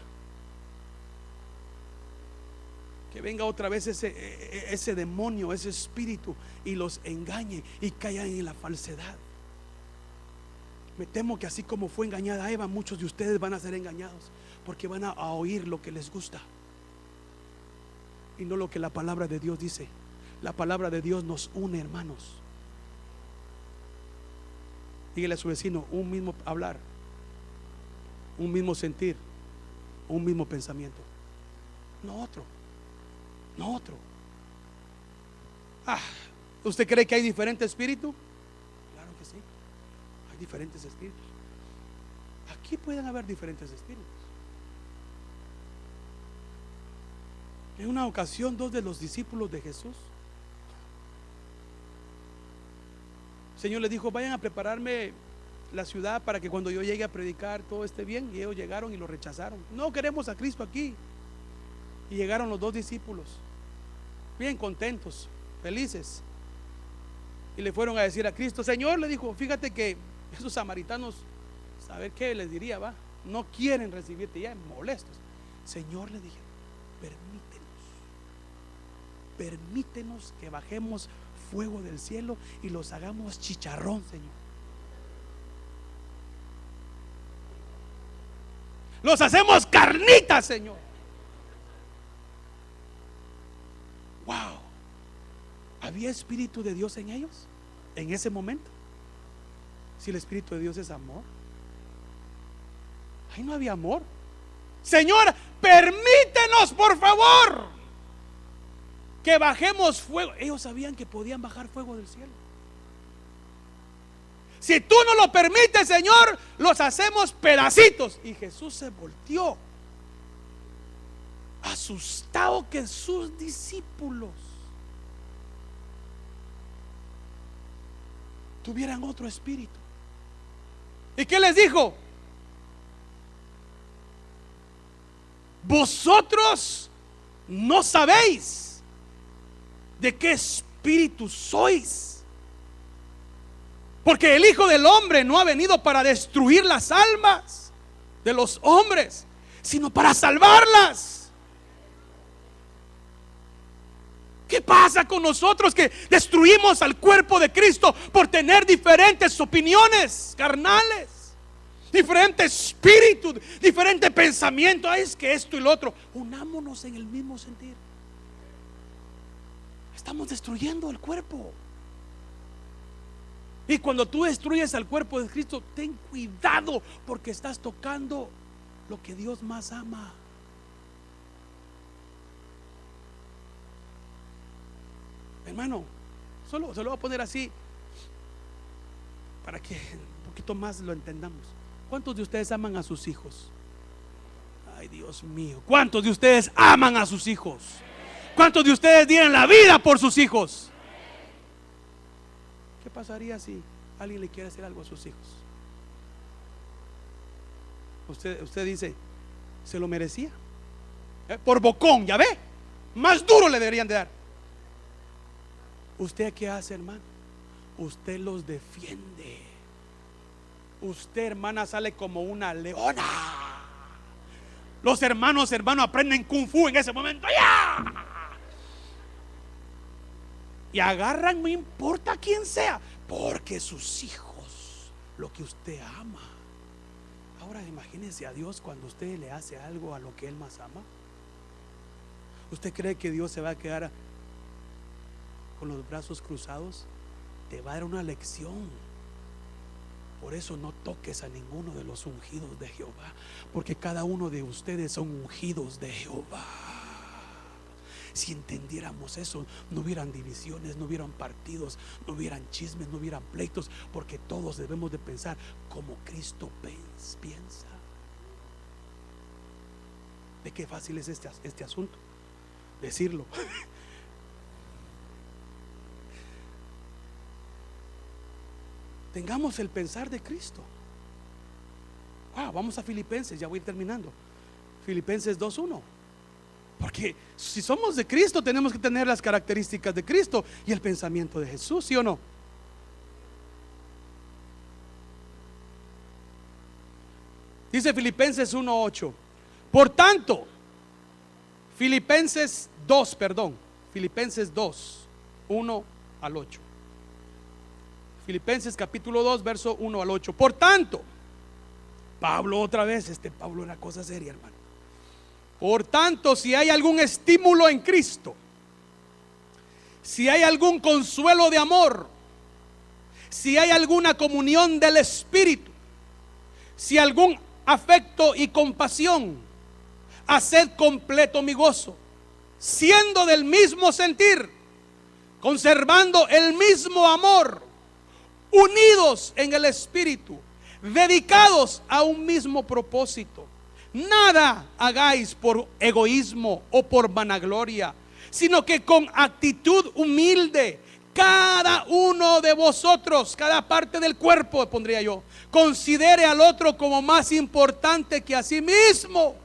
Que venga otra vez ese demonio, ese espíritu, y los engañe y caigan en la falsedad. Me temo que así como fue engañada Eva, muchos de ustedes van a ser engañados, porque van a oír lo que les gusta y no lo que la palabra de Dios dice. La palabra de Dios nos une, hermanos. Dígale a su vecino, un mismo hablar, un mismo sentir, un mismo pensamiento, no otro. No otro. ¿Usted cree que hay diferente espíritu? Claro que sí. Hay diferentes espíritus. Aquí pueden haber diferentes espíritus. En una ocasión, 2 de los discípulos de Jesús, el Señor les dijo, vayan a prepararme la ciudad para que cuando yo llegue a predicar todo esté bien. Y ellos llegaron y lo rechazaron. No queremos a Cristo aquí. Y llegaron los 2 discípulos, bien contentos, felices, y le fueron a decir a Cristo, Señor, le dijo, fíjate que esos samaritanos, saber qué les diría, va, no quieren recibirte, ya molestos. Señor, le dije, permítenos que bajemos fuego del cielo y los hagamos chicharrón, Señor. Los hacemos carnitas, Señor. Wow. ¿Había espíritu de Dios en ellos en ese momento? Si el Espíritu de Dios es amor. Ahí no había amor. Señor, permítenos por favor que bajemos fuego. Ellos sabían que podían bajar fuego del cielo. Si tú no lo permites, Señor, los hacemos pedacitos. Y Jesús se volteó, asustado que sus discípulos tuvieran otro espíritu. ¿Y qué les dijo? Vosotros no sabéis de qué espíritu sois. Porque el Hijo del Hombre no ha venido para destruir las almas de los hombres, sino para salvarlas. ¿Qué pasa con nosotros que destruimos al cuerpo de Cristo por tener diferentes opiniones carnales, diferentes espíritus, diferente pensamiento? Ay, es que esto y lo otro. Unámonos en el mismo sentir. Estamos destruyendo el cuerpo. Y cuando tú destruyes al cuerpo de Cristo, ten cuidado, porque estás tocando lo que Dios más ama. Hermano, solo se lo voy a poner así para que un poquito más lo entendamos. ¿Cuántos de ustedes aman a sus hijos? Ay, Dios mío, ¿cuántos de ustedes aman a sus hijos? ¿Cuántos de ustedes dieran la vida por sus hijos? ¿Qué pasaría si alguien le quiere hacer algo a sus hijos? Usted dice, ¿se lo merecía? Por bocón, ya ve, más duro le deberían de dar. ¿Usted qué hace, hermano? Usted los defiende. Usted, hermana, sale como una leona. Los hermanos aprenden kung fu en ese momento. ¡Ya! Y agarran, no importa quién sea, porque sus hijos, lo que usted ama. Ahora imagínese a Dios cuando usted le hace algo a lo que Él más ama. ¿Usted cree que Dios se va a quedar con los brazos cruzados? Te va a dar una lección. Por eso no toques a ninguno de los ungidos de Jehová, porque cada uno de ustedes son ungidos de Jehová. Si entendiéramos eso, no hubieran divisiones, no hubieran partidos, no hubieran chismes, no hubieran pleitos, porque todos debemos de pensar como Cristo piensa. ¿De qué fácil es este asunto? Decirlo. Tengamos el pensar de Cristo. Vamos a Filipenses, ya voy terminando. Filipenses 2:1. Porque si somos de Cristo, tenemos que tener las características de Cristo y el pensamiento de Jesús, ¿sí o no? Dice Filipenses 1:8. Por tanto, Filipenses 2, Filipenses 2, 1 al 8. Filipenses capítulo 2, verso 1 al 8. Por tanto, Pablo otra vez, Pablo era cosa seria, hermano. Por tanto, si hay algún estímulo en Cristo, si hay algún consuelo de amor, si hay alguna comunión del Espíritu, si algún afecto y compasión, haced completo mi gozo, siendo del mismo sentir, conservando el mismo amor, unidos en el Espíritu, dedicados a un mismo propósito. Nada hagáis por egoísmo o por vanagloria, sino que con actitud humilde, cada uno de vosotros, cada parte del cuerpo, pondría yo, considere al otro como más importante que a sí mismo,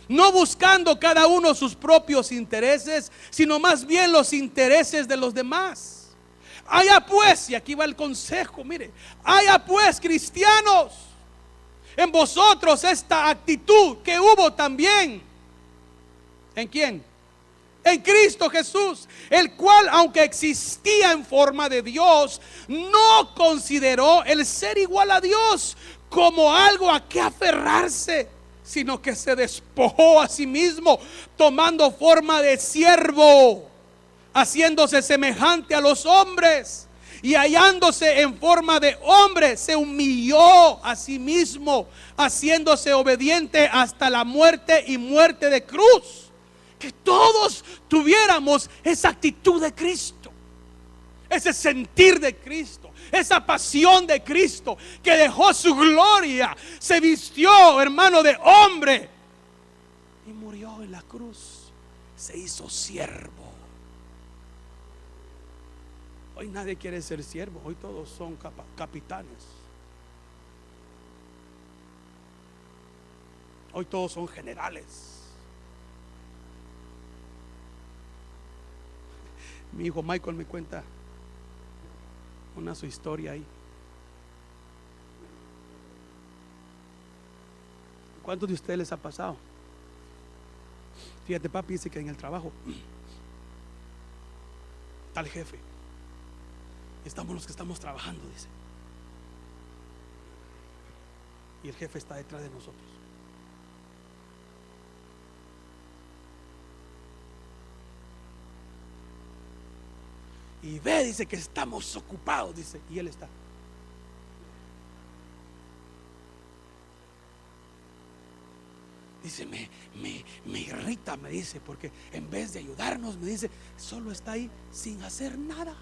no buscando cada uno sus propios intereses, sino más bien los intereses de los demás. Haya pues, y aquí va el consejo, mire, haya pues, cristianos, en vosotros esta actitud que hubo también. ¿En quién? En Cristo Jesús, el cual, aunque existía en forma de Dios, no consideró el ser igual a Dios como algo a que aferrarse, sino que se despojó a sí mismo, tomando forma de siervo, haciéndose semejante a los hombres, y hallándose en forma de hombre, se humilló a sí mismo, haciéndose obediente hasta la muerte y muerte de cruz. Que todos tuviéramos esa actitud de Cristo, ese sentir de Cristo, esa pasión de Cristo, que dejó su gloria, se vistió, hermano, de hombre y murió en la cruz, se hizo siervo. Hoy nadie quiere ser siervo, hoy todos son capitanes, hoy todos son generales. Mi hijo Michael me cuenta su historia ahí. ¿Cuántos de ustedes les ha pasado? Fíjate, papi dice que en el trabajo está el jefe, estamos los que estamos trabajando, dice, y el jefe está detrás de nosotros. Y ve, dice, que estamos ocupados, dice, y él está. Dice, me irrita, me dice, porque en vez de ayudarnos, me dice, solo está ahí sin hacer nada.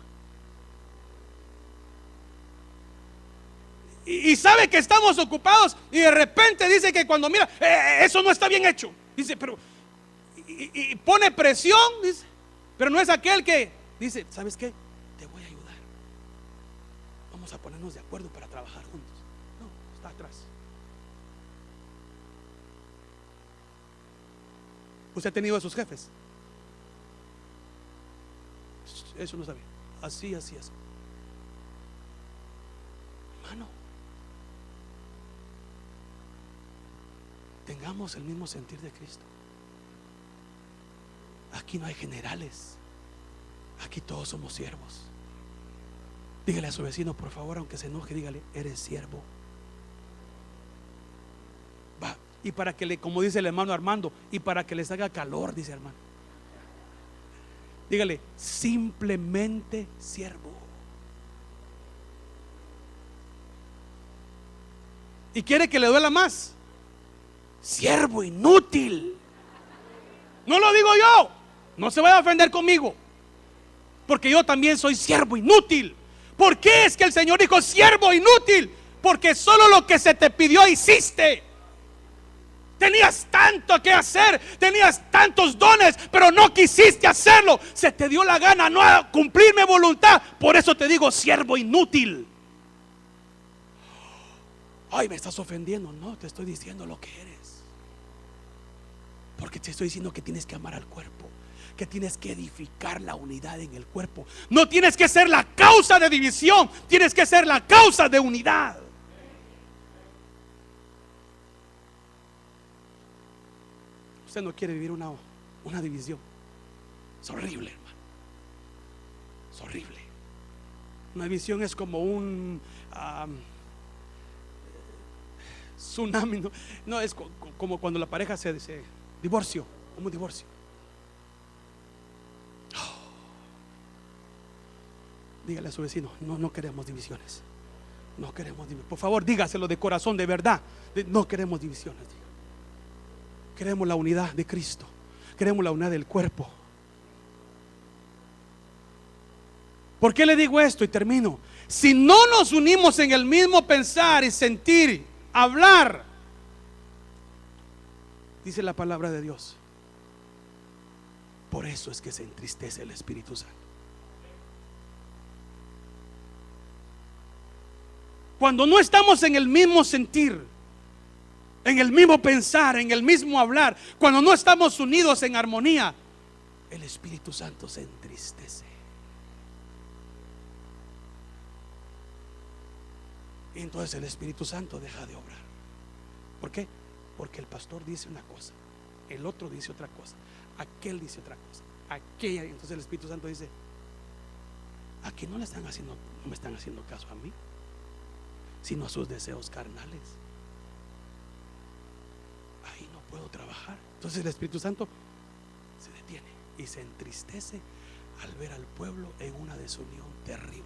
Y sabe que estamos ocupados, y de repente dice que cuando mira, eso no está bien hecho. Dice, pero, y pone presión, dice, pero no es aquel que dice, ¿sabes qué? Te voy a ayudar. Vamos a ponernos de acuerdo para trabajar juntos. No, está atrás. ¿Usted ha tenido a sus jefes? Eso no sabía. Así. Hermano, tengamos el mismo sentir de Cristo. Aquí no hay generales. Aquí todos somos siervos. Dígale a su vecino, por favor, aunque se enoje, dígale, eres siervo. Va. Y para que como dice el hermano Armando, y para que les haga calor, dice hermano, dígale, simplemente siervo. ¿Y quiere que le duela más? Siervo inútil. No lo digo yo, no se vaya a ofender conmigo, porque yo también soy siervo inútil. ¿Por qué es que el Señor dijo siervo inútil? Porque solo lo que se te pidió hiciste. Tenías tanto que hacer, tenías tantos dones, pero no quisiste hacerlo. Se te dio la gana no cumplir mi voluntad. Por eso te digo siervo inútil. Ay, me estás ofendiendo. No, te estoy diciendo lo que eres. Porque te estoy diciendo que tienes que amar al cuerpo, que tienes que edificar la unidad en el cuerpo. No tienes que ser la causa de división, tienes que ser la causa de unidad. Usted no quiere vivir una división. Es horrible, hermano. Es horrible. Una división es como un tsunami. No, es como cuando la pareja se divorcio, como un divorcio. Dígale a su vecino, no queremos divisiones. No queremos divisiones. Por favor, dígaselo de corazón, de verdad. No queremos divisiones. Queremos la unidad de Cristo. Queremos la unidad del cuerpo. ¿Por qué le digo esto? Y termino. Si no nos unimos en el mismo pensar y sentir, hablar, dice la palabra de Dios, por eso es que se entristece el Espíritu Santo. Cuando no estamos en el mismo sentir, en el mismo pensar, en el mismo hablar, cuando no estamos unidos en armonía, el Espíritu Santo se entristece. Y entonces el Espíritu Santo deja de obrar. ¿Por qué? Porque el pastor dice una cosa, el otro dice otra cosa, aquel dice otra cosa, aquella. Entonces el Espíritu Santo dice, aquí no me están haciendo caso a mí, sino a sus deseos carnales. Ahí no puedo trabajar. Entonces el Espíritu Santo se detiene y se entristece al ver al pueblo en una desunión terrible.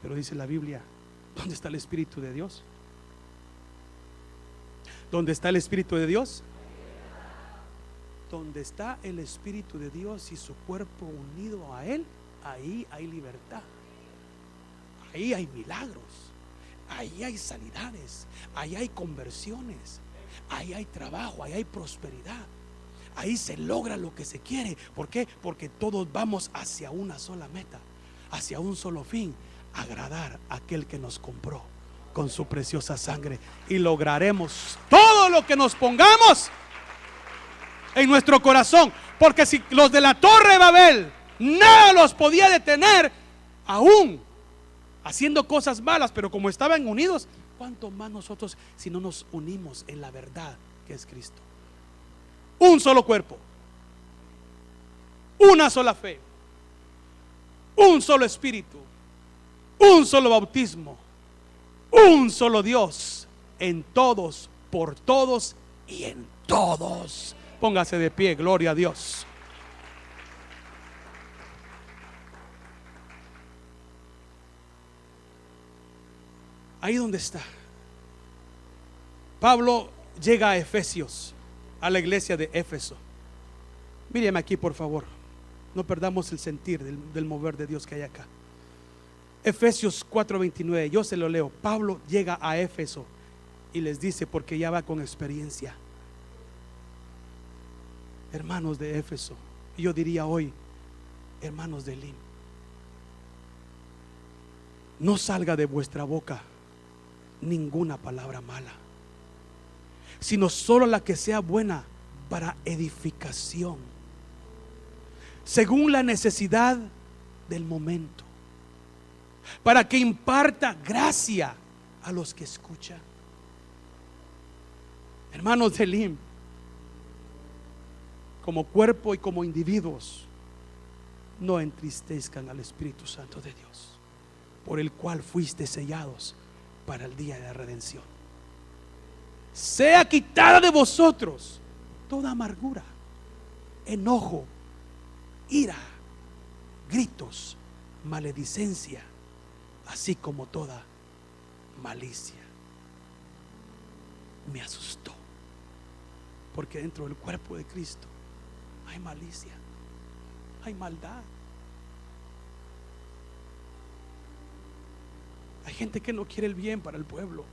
Pero dice la Biblia, ¿dónde está el Espíritu de Dios? ¿Dónde está el Espíritu de Dios? Donde está el Espíritu de Dios y su cuerpo unido a Él, ahí hay libertad, ahí hay milagros, ahí hay sanidades, ahí hay conversiones, ahí hay trabajo, ahí hay prosperidad, ahí se logra lo que se quiere. ¿Por qué? Porque todos vamos hacia una sola meta, hacia un solo fin: agradar a aquel que nos compró con su preciosa sangre, y lograremos todo lo que nos pongamos en nuestro corazón. Porque si los de la Torre de Babel nada los podía detener, aún haciendo cosas malas, pero como estaban unidos, ¿cuánto más nosotros si no nos unimos en la verdad que es Cristo? Un solo cuerpo, una sola fe, un solo espíritu, un solo bautismo, un solo Dios, en todos, por todos y en todos. Póngase de pie, gloria a Dios. Ahí donde está Pablo, llega a Efesios, a la iglesia de Éfeso. Míreme aquí, por favor. No perdamos el sentir del mover de Dios que hay acá. Efesios 4:29, yo se lo leo. Pablo llega a Éfeso y les dice, porque ya va con experiencia: hermanos de Éfeso, y yo diría hoy, hermanos de Elim, no salga de vuestra boca ninguna palabra mala, sino solo la que sea buena para edificación, según la necesidad del momento, para que imparta gracia a los que escuchan. Hermanos de Elim, como cuerpo y como individuos, no entristezcan al Espíritu Santo de Dios, por el cual fuiste sellados para el día de la redención. Sea quitada de vosotros toda amargura, enojo, ira, gritos, maledicencia, así como toda malicia. Me asustó, porque dentro del cuerpo de Cristo hay malicia, hay maldad. Hay gente que no quiere el bien para el pueblo.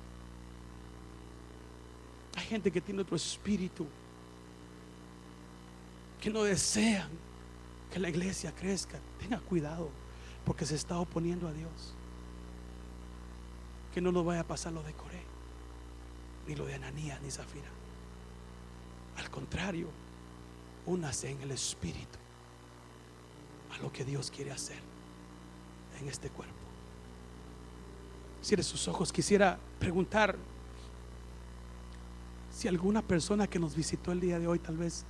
Hay gente que tiene otro espíritu, que no desean que la iglesia crezca. Tenga cuidado, porque se está oponiendo a Dios. Que no nos vaya a pasar lo de Coré, ni lo de Ananías ni Zafira. Al contrario, únase en el espíritu a lo que Dios quiere hacer en este cuerpo. Cierre sus ojos. Quisiera preguntar si alguna persona que nos visitó el día de hoy, tal vez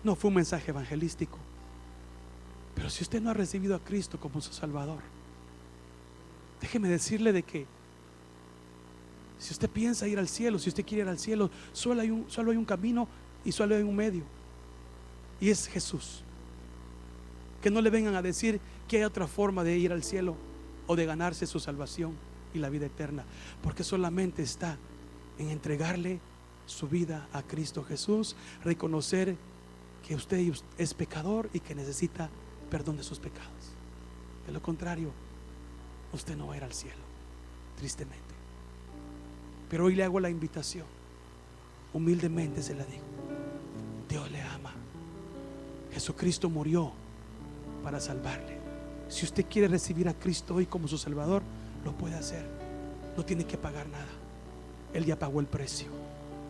no fue un mensaje evangelístico, pero si usted no ha recibido a Cristo como su Salvador, déjeme decirle de que si usted piensa ir al cielo, si usted quiere ir al cielo, solo hay un camino y solo hay un medio, y es Jesús. Que no le vengan a decir que hay otra forma de ir al cielo o de ganarse su salvación y la vida eterna, porque solamente está en entregarle su vida a Cristo Jesús, reconocer que usted es pecador y que necesita perdón de sus pecados. De lo contrario, usted no va a ir al cielo, tristemente. Pero hoy le hago la invitación, humildemente se la digo: Dios le ama, Jesucristo murió para salvarle. Si usted quiere recibir a Cristo hoy como su Salvador, lo puede hacer, no tiene que pagar nada. Él ya pagó el precio.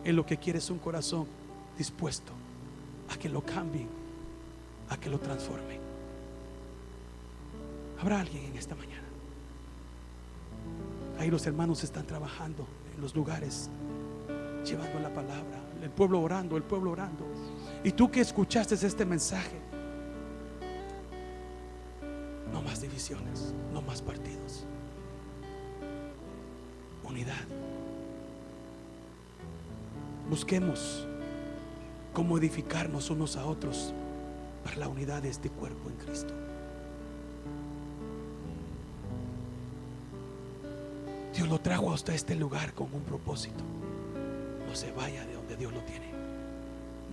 Él lo que quiere es un corazón dispuesto a que lo cambien, a que lo transformen. ¿Habrá alguien en esta mañana? Ahí los hermanos están trabajando en los lugares, llevando la palabra, el pueblo orando, el pueblo orando. Y tú que escuchaste este mensaje, no más divisiones, no más partidos, unidad. Busquemos cómo edificarnos unos a otros para la unidad de este cuerpo en Cristo. Dios lo trajo hasta este lugar con un propósito. No se vaya de donde Dios lo tiene.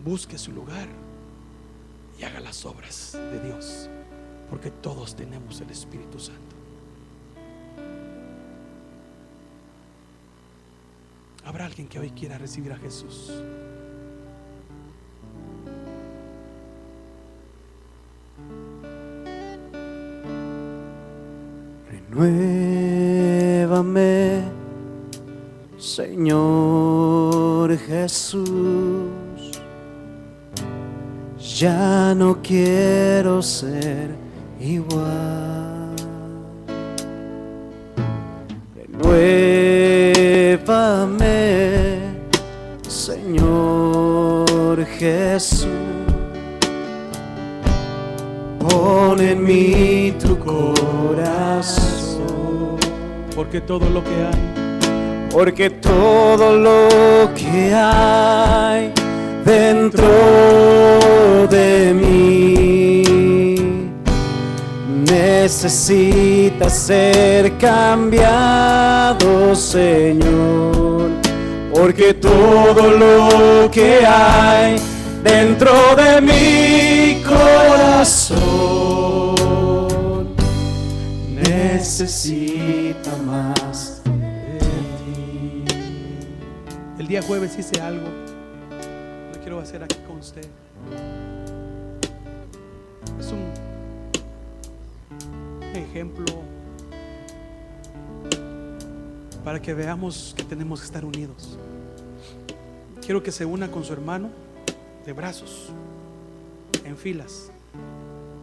Busque su lugar y haga las obras de Dios, porque todos tenemos el Espíritu Santo. ¿Habrá alguien que hoy quiera recibir a Jesús? Renuévame, Señor Jesús. Ya no quiero ser igual. Renuévame, Señor Jesús. Pon en mí tu corazón. Porque todo lo que hay, porque todo lo que hay dentro de mí necesita ser cambiado, Señor. Porque todo lo que hay dentro de mi corazón necesita más de ti. el día jueves hice algo, lo quiero hacer aquí con usted. Es un ejemplo para que veamos que tenemos que estar unidos. Quiero que se una con su hermano de brazos, en filas.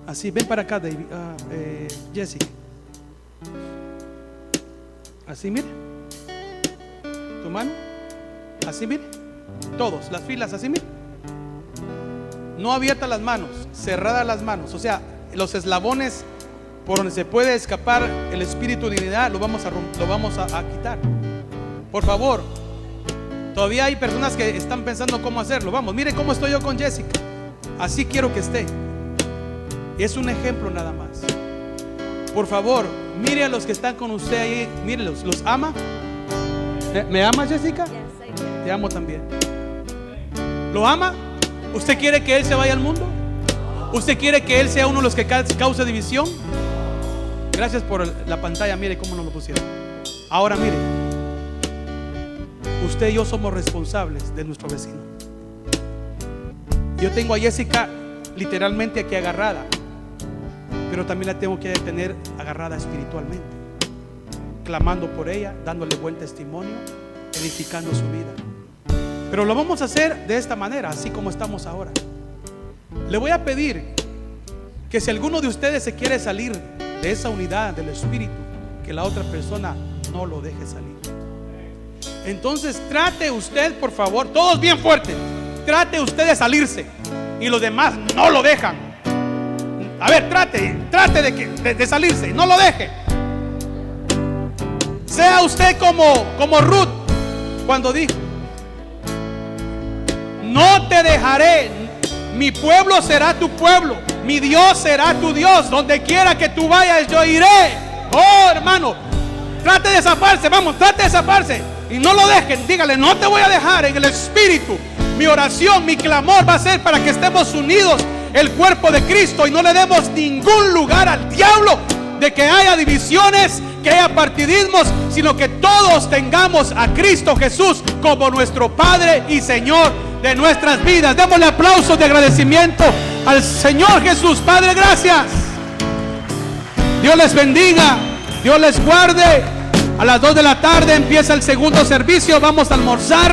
Así, ven para acá, David, Jessica. Así, mire. Tu mano. Así, mire. Todos, las filas, así, mire. No abiertas las manos, cerradas las manos. O sea, los eslabones por donde se puede escapar el espíritu de unidad, lo vamos a quitar. Por favor. Todavía hay personas que están pensando cómo hacerlo. Vamos, mire cómo estoy yo con Jessica. Así quiero que esté. Es un ejemplo nada más. Por favor, mire a los que están con usted ahí. Mírelos, ¿los ama? ¿Me ama, Jessica? Te amo también. ¿Lo ama? ¿Usted quiere que él se vaya al mundo? ¿Usted quiere que él sea uno de los que cause división? Gracias por la pantalla. Mire cómo nos lo pusieron. Ahora mire, usted y yo somos responsables de nuestro vecino. Yo tengo a Jessica literalmente aquí agarrada, pero también la tengo que tener agarrada espiritualmente, clamando por ella, dándole buen testimonio, edificando su vida. Pero lo vamos a hacer de esta manera, así como estamos ahora. Le voy a pedir que si alguno de ustedes se quiere salir de esa unidad del espíritu, que la otra persona no lo deje salir. Entonces trate usted, por favor, todos bien fuertes, trate usted de salirse y los demás no lo dejan. A ver, trate de salirse, no lo deje. Sea usted como Ruth cuando dijo: no te dejaré, mi pueblo será tu pueblo, mi Dios será tu Dios, donde quiera que tú vayas yo iré. Oh, hermano, trate de zafarse, vamos, trate de zafarse y no lo dejen. Dígale: no te voy a dejar en el espíritu. Mi oración, mi clamor va a ser para que estemos unidos, el cuerpo de Cristo, y no le demos ningún lugar al diablo de que haya divisiones, que haya partidismos, sino que todos tengamos a Cristo Jesús como nuestro Padre y Señor de nuestras vidas. Démosle aplausos de agradecimiento al Señor Jesús. Padre, gracias. Dios les bendiga, Dios les guarde. A las 2 de la tarde empieza el segundo servicio. Vamos a almorzar.